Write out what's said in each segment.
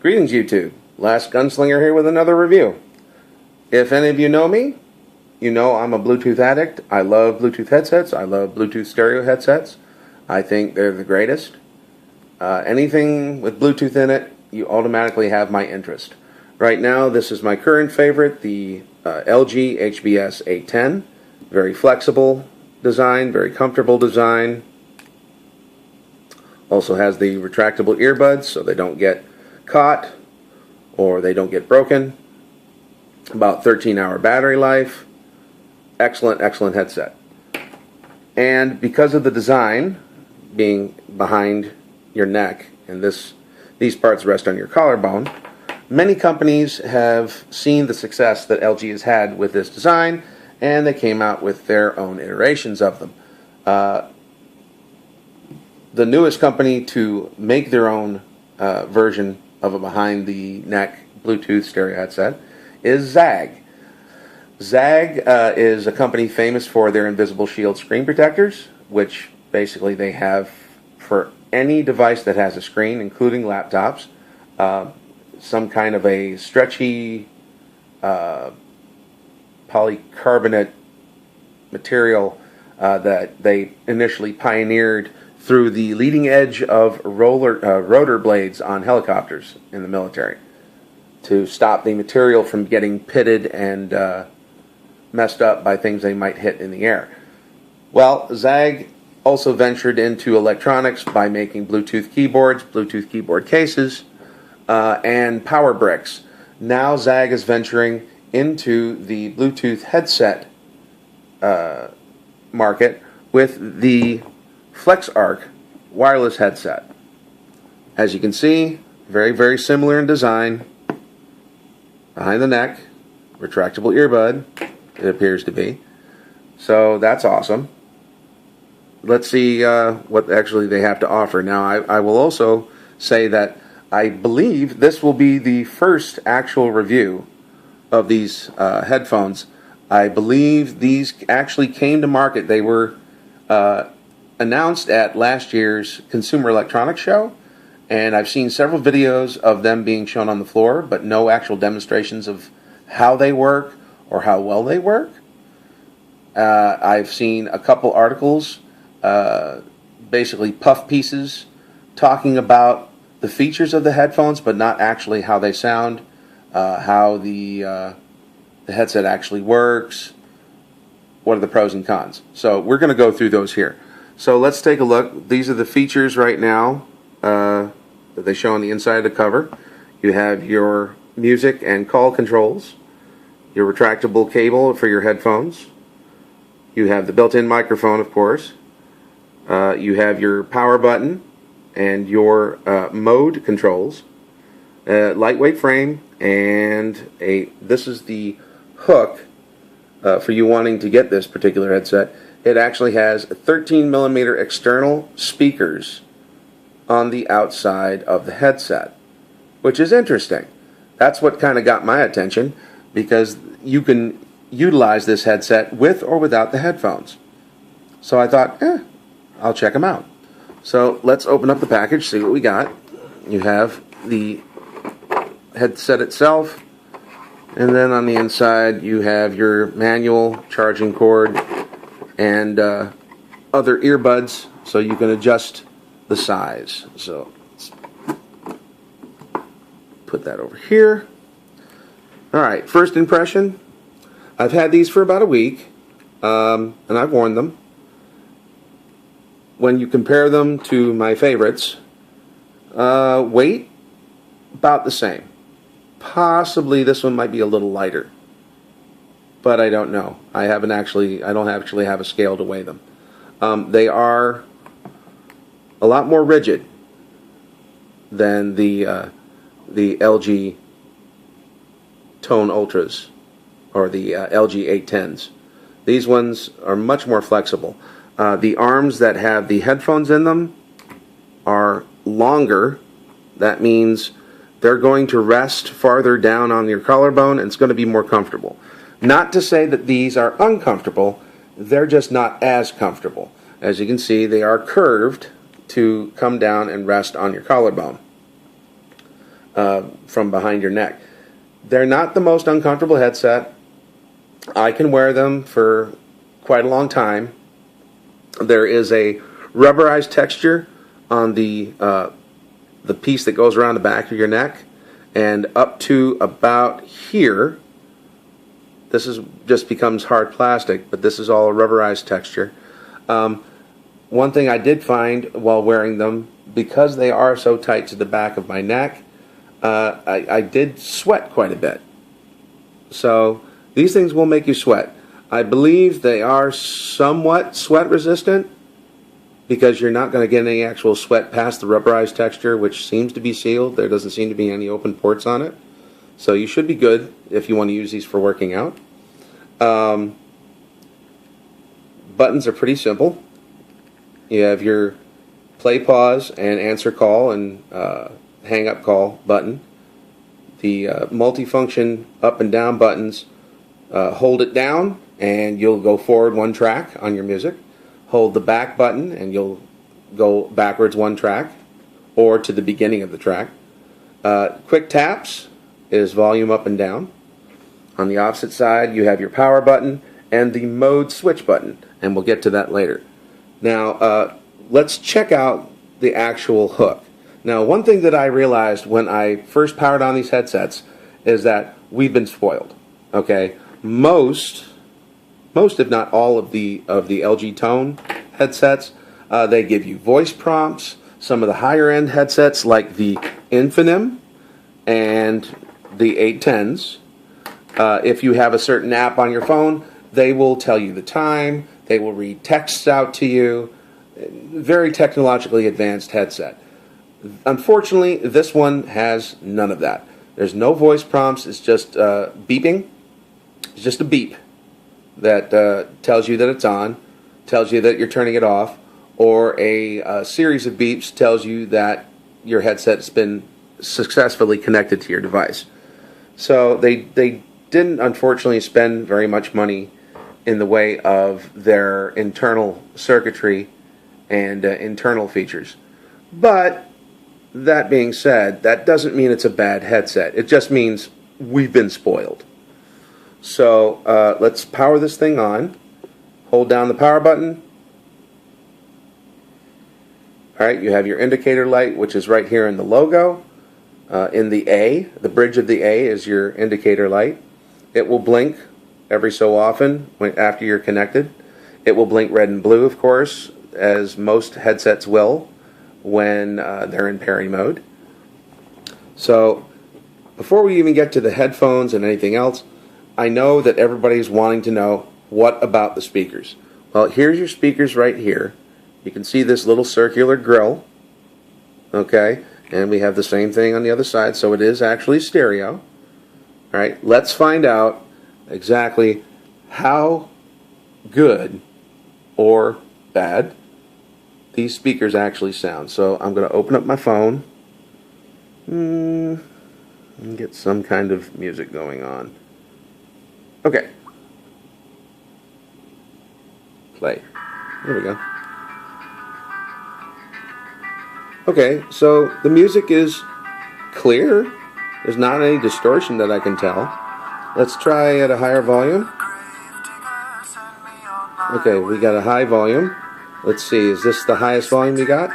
Greetings YouTube, Last Gunslinger here with another review. If any of you know me, you know I'm a Bluetooth addict. I love Bluetooth headsets, I love Bluetooth stereo headsets. I think they're the greatest. Anything with Bluetooth in it, you automatically have my interest. Right now this is my current favorite, the LG HBS 810. Very flexible design, very comfortable design. Also has the retractable earbuds so they don't get caught or they don't get broken. About 13-hour battery life. Excellent headset. And because of the design being behind your neck, and these parts rest on your collarbone, many companies have seen the success that LG has had with this design, and they came out with their own iterations of them. The newest company to make their own version of a behind-the-neck Bluetooth stereo headset is Zagg. Zagg is a company famous for their invisible shield screen protectors, which basically they have for any device that has a screen, including laptops. Some kind of a stretchy polycarbonate material that they initially pioneered through the leading edge of rotor blades on helicopters in the military to stop the material from getting pitted and messed up by things they might hit in the air. Well, Zagg also ventured into electronics by making Bluetooth keyboards, Bluetooth keyboard cases, and power bricks. Now Zagg is venturing into the Bluetooth headset market with the Flex Arc wireless headset. As you can see, very similar in design. Behind the neck, retractable earbud, it appears to be. So that's awesome. Let's see what actually they have to offer. Now I will also say that I believe this will be the first actual review of these headphones. I believe these actually came to market. They were announced at last year's Consumer Electronics Show, and I've seen several videos of them being shown on the floor, but no actual demonstrations of how they work or how well they work. I've seen a couple articles, basically puff pieces, talking about the features of the headphones, but not actually how they sound, how the headset actually works, what are the pros and cons. So we're going to go through those here. So let's take a look. These are the features right now that they show on the inside of the cover. You have your music and call controls, your retractable cable for your headphones. You have the built-in microphone, of course. You have your power button and your mode controls. Lightweight frame, and this is the hook for you wanting to get this particular headset. It actually has 13mm external speakers on the outside of the headset, which is interesting. That's what kind of got my attention, because you can utilize this headset with or without the headphones. So I thought, I'll check them out. So let's open up the package, see what we got. You have the headset itself, and then on the inside you have your manual charging cord and other earbuds, so you can adjust the size. So let's put that over here. Alright, first impression. I've had these for about a week, and I've worn them. When you compare them to my favorites, weight, about the same. Possibly this one might be a little lighter, but I don't know. I don't actually have a scale to weigh them. They are a lot more rigid than the LG Tone Ultras or the LG 810s. These ones are much more flexible. The arms that have the headphones in them are longer. That means they're going to rest farther down on your collarbone, and it's going to be more comfortable. Not to say that these are uncomfortable, they're just not as comfortable. As you can see, they are curved to come down and rest on your collarbone. from behind your neck. They're not the most uncomfortable headset. I can wear them for quite a long time. There is a rubberized texture on the piece that goes around the back of your neck, and up to about here, this is just becomes hard plastic, but this is all a rubberized texture. One thing I did find while wearing them, because they are so tight to the back of my neck, I did sweat quite a bit. So these things will make you sweat. I believe they are somewhat sweat resistant, because you're not going to get any actual sweat past the rubberized texture, which seems to be sealed. There doesn't seem to be any open ports on it. So you should be good if you want to use these for working out. Buttons are pretty simple. You have your play, pause, and answer call and hang up call button. The multifunction up and down buttons, hold it down and you'll go forward one track on your music. Hold the back button and you'll go backwards one track or to the beginning of the track. Quick taps is volume up and down. On the opposite side you have your power button and the mode switch button, and we'll get to that later. Now let's check out the actual hook. Now, one thing that I realized when I first powered on these headsets is that we've been spoiled. Okay, most if not all of the LG Tone headsets, they give you voice prompts. Some of the higher end headsets like the Infinim and the 810s, if you have a certain app on your phone, they will tell you the time, they will read texts out to you. Very technologically advanced headset. Unfortunately, this one has none of that. There's no voice prompts. It's just beeping. It's just a beep that tells you that it's on, tells you that you're turning it off, or a series of beeps tells you that your headset's been successfully connected to your device. So they didn't, unfortunately, spend very much money in the way of their internal circuitry and internal features. But that being said, that doesn't mean it's a bad headset. It just means we've been spoiled. So let's power this thing on. Hold down the power button. Alright, you have your indicator light, which is right here in the logo. In the A, the bridge of the A is your indicator light. It will blink every so often after you're connected. It will blink red and blue, of course, as most headsets will when they're in parry mode. So before we even get to the headphones and anything else, I know that everybody's wanting to know, what about the speakers? Well, here's your speakers right here. You can see this little circular grill, okay, and we have the same thing on the other side, so it is actually stereo. Alright, let's find out exactly how good or bad these speakers actually sound. So I'm going to open up my phone and get some kind of music going on. Okay. Play. There we go. Okay, so the music is clear. There's not any distortion that I can tell. Let's try at a higher volume. Okay, we got a high volume. Let's see, is this the highest volume we got?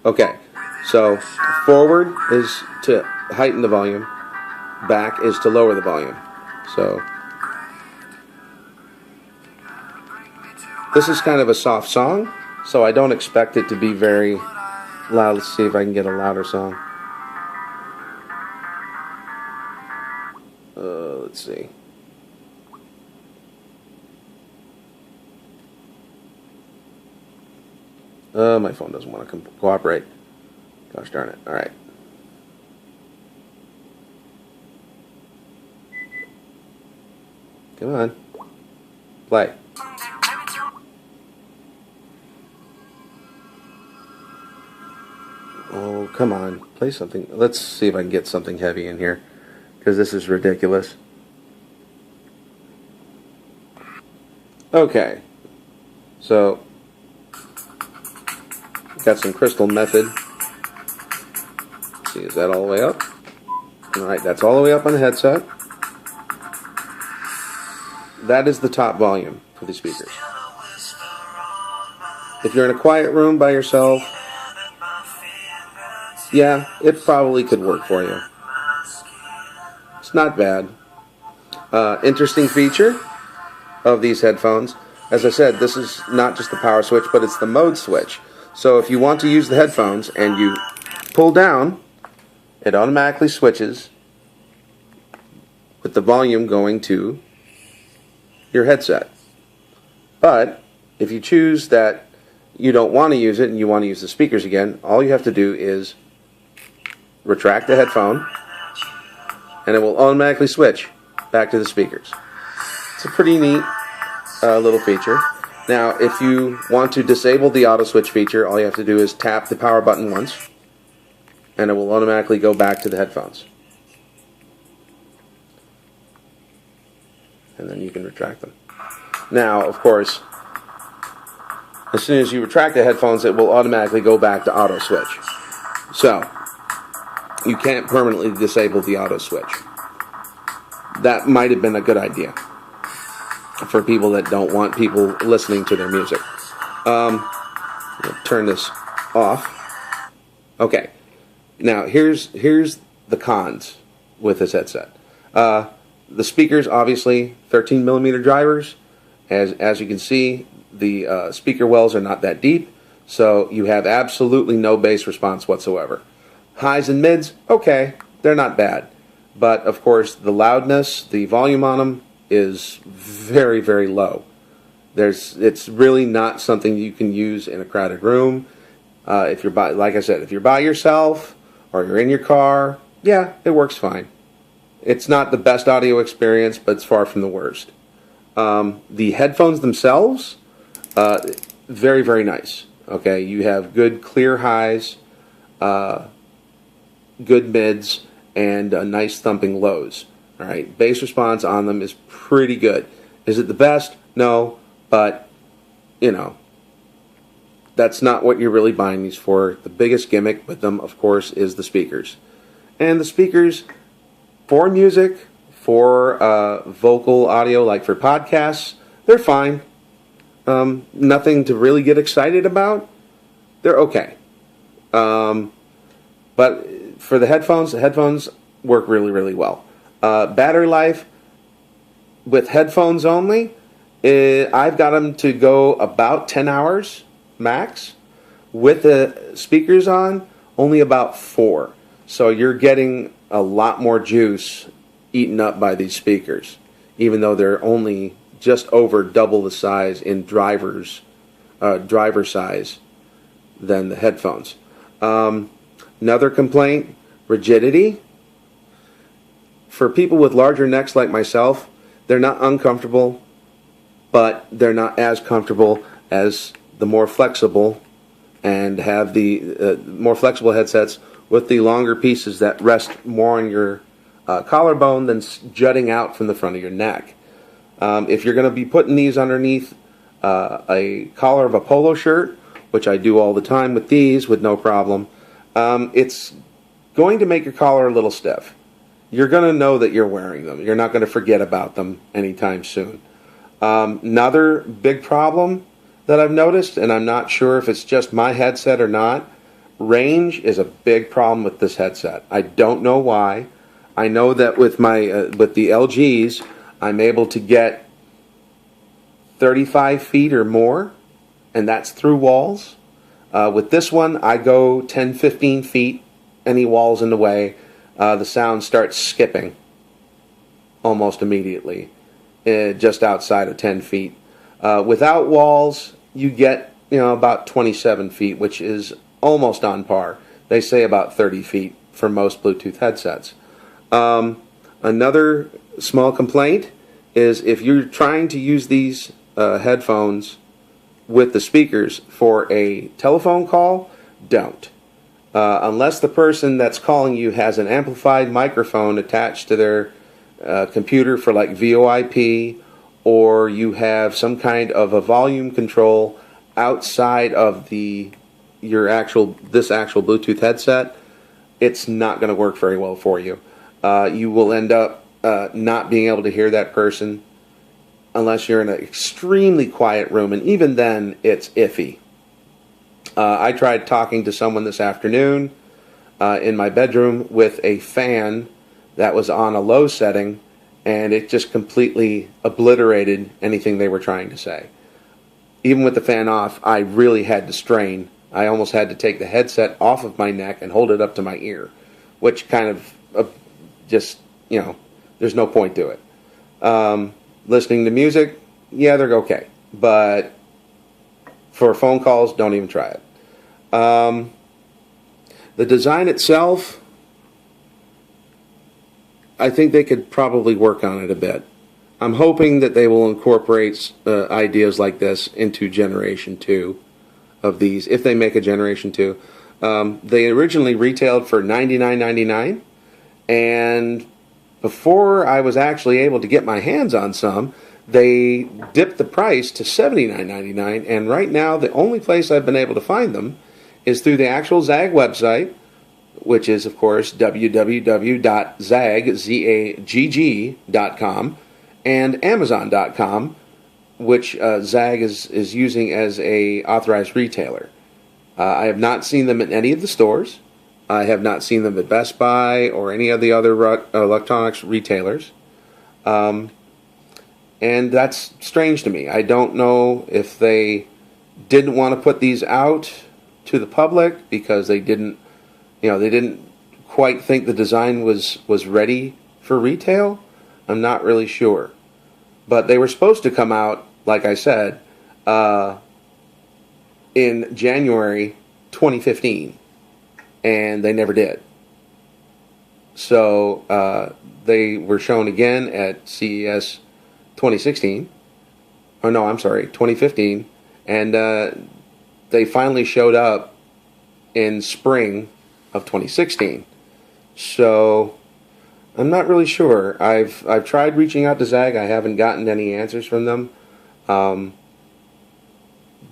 Okay, so forward is to heighten the volume, back is to lower the volume. So this is kind of a soft song, so I don't expect it to be very loud. Let's see if I can get a louder song. Let's see. My phone doesn't want to cooperate. Gosh darn it. Alright. Come on. Play. Oh, come on. Play something. Let's see if I can get something heavy in here, because this is ridiculous. Okay. So got some Crystal Method. Let's see, is that all the way up? Alright, that's all the way up on the headset. That is the top volume for these speakers. If you're in a quiet room by yourself, yeah, it probably could work for you. It's not bad. Interesting feature of these headphones. As I said, this is not just the power switch, but it's the mode switch. So if you want to use the headphones and you pull down, it automatically switches with the volume going to your headset. But if you choose that you don't want to use it and you want to use the speakers again, all you have to do is retract the headphone and it will automatically switch back to the speakers. It's a pretty neat little feature. Now, if you want to disable the auto switch feature, all you have to do is tap the power button once and it will automatically go back to the headphones. And then you can retract them. Now, of course, as soon as you retract the headphones, it will automatically go back to auto switch. So, you can't permanently disable the auto switch. That might have been a good idea for people that don't want people listening to their music. I'll turn this off. Okay. Now, here's the cons with this headset. The speakers, obviously, 13mm drivers. As you can see, the speaker wells are not that deep, so you have absolutely no bass response whatsoever. Highs and mids, okay, they're not bad. But, of course, the loudness, the volume on them is very, very low. It's really not something you can use in a crowded room. If you're like I said, if you're by yourself or you're in your car, yeah, it works fine. It's not the best audio experience, but it's far from the worst. The headphones themselves, very, very nice. Okay, you have good clear highs, good mids, and nice thumping lows. All right, bass response on them is pretty good. Is it the best? No, but you know, that's not what you're really buying these for. The biggest gimmick with them, of course, is the speakers. And the speakers for music, for vocal audio, like for podcasts, they're fine. Nothing to really get excited about. They're okay. But for the headphones work really, really well. Battery life with headphones only, I've got them to go about 10 hours max. With the speakers on, only about 4. So you're getting a lot more juice eaten up by these speakers, even though they're only just over double the size in driver size than the headphones. Another complaint, rigidity. For people with larger necks like myself, they're not uncomfortable, but they're not as comfortable as the more flexible and have the more flexible headsets with the longer pieces that rest more on your collarbone than jutting out from the front of your neck. If you're going to be putting these underneath a collar of a polo shirt, which I do all the time with these with no problem, it's going to make your collar a little stiff. You're going to know that you're wearing them. You're not going to forget about them anytime soon. Another big problem that I've noticed, and I'm not sure if it's just my headset or not, range is a big problem with this headset. I don't know why. I know that with my with the LGs, I'm able to get 35 feet or more, and that's through walls. With this one, I go 10, 15 feet, any walls in the way, the sound starts skipping almost immediately, just outside of 10 feet. Without walls, you get about 27 feet, which is almost on par. They say about 30 feet for most Bluetooth headsets. Another small complaint is if you're trying to use these headphones with the speakers for a telephone call, don't. Unless the person that's calling you has an amplified microphone attached to their computer for like VoIP, or you have some kind of a volume control outside of this actual Bluetooth headset, it's not going to work very well for you. you will end up not being able to hear that person unless you're in an extremely quiet room, and even then it's iffy. I tried talking to someone this afternoon in my bedroom with a fan that was on a low setting, and it just completely obliterated anything they were trying to say. Even with the fan off, I really had to strain. I almost had to take the headset off of my neck and hold it up to my ear, which kind of just, there's no point to it. Listening to music, yeah, they're okay. But for phone calls, don't even try it. The design itself, I think they could probably work on it a bit. I'm hoping that they will incorporate ideas like this into Generation 2 of these, if they make a Generation 2. They originally retailed for $99.99, and before I was actually able to get my hands on some, they dipped the price to $79.99, and right now the only place I've been able to find them is through the actual Zagg website, which is, of course, www.zagg.com, and Amazon.com, which Zagg is using as a authorized retailer. I have not seen them in any of the stores. I have not seen them at Best Buy or any of the other electronics retailers. And that's strange to me. I don't know if they didn't want to put these out to the public because they didn't quite think the design was ready for retail. I'm not really sure. But they were supposed to come out, like I said, in January 2015, and they never did. So they were shown again at CES 2016. Oh no, I'm sorry, 2015, and they finally showed up in spring of 2016. So I'm not really sure. I've tried reaching out to Zagg. I haven't gotten any answers from them.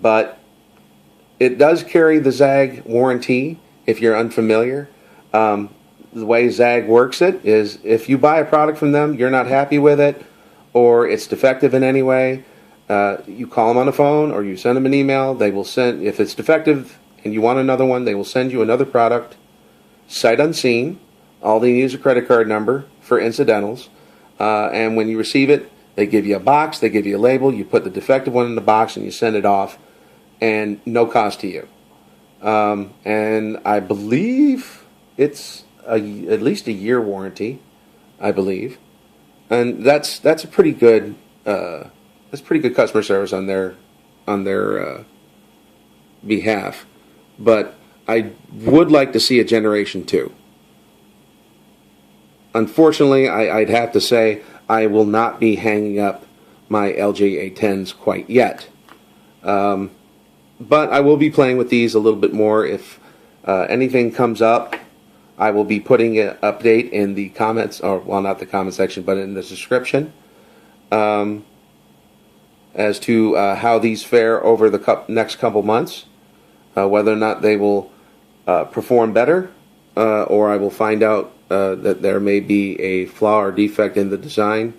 But it does carry the Zagg warranty if you're unfamiliar. The way Zagg works it is if you buy a product from them, you're not happy with it, or it's defective in any way, you call them on the phone or you send them an email. They will send, if it's defective and you want another one, they will send you another product, sight unseen. All they need is a credit card number for incidentals. And when you receive it, they give you a box, they give you a label, you put the defective one in the box and you send it off, and no cost to you. And I believe it's at least a year warranty, I believe. And that's a pretty good customer service on their behalf. But I would like to see a Generation 2. Unfortunately, I'd have to say I will not be hanging up my LG A10s quite yet. But I will be playing with these a little bit more. If anything comes up, I will be putting an update in the comments, or well, not the comment section, but in the description, as to how these fare over the next couple months, whether or not they will perform better, or I will find out that there may be a flaw or defect in the design,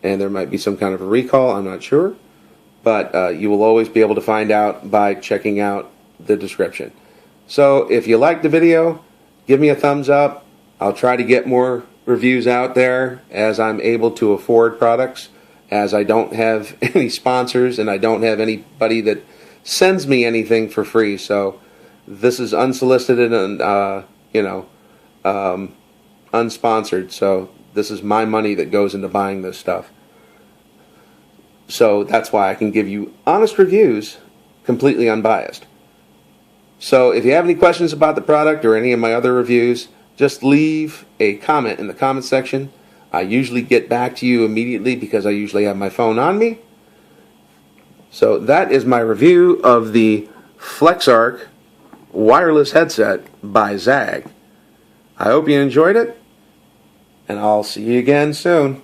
and there might be some kind of a recall. I'm not sure, but you will always be able to find out by checking out the description. So if you liked the video, give me a thumbs up. I'll try to get more reviews out there as I'm able to afford products, as I don't have any sponsors and I don't have anybody that sends me anything for free. So this is unsolicited and unsponsored. So this is my money that goes into buying this stuff. So that's why I can give you honest reviews, completely unbiased. So if you have any questions about the product or any of my other reviews, just leave a comment in the comment section. I usually get back to you immediately because I usually have my phone on me. So that is my review of the Flex Arc wireless headset by Zagg. I hope you enjoyed it, and I'll see you again soon.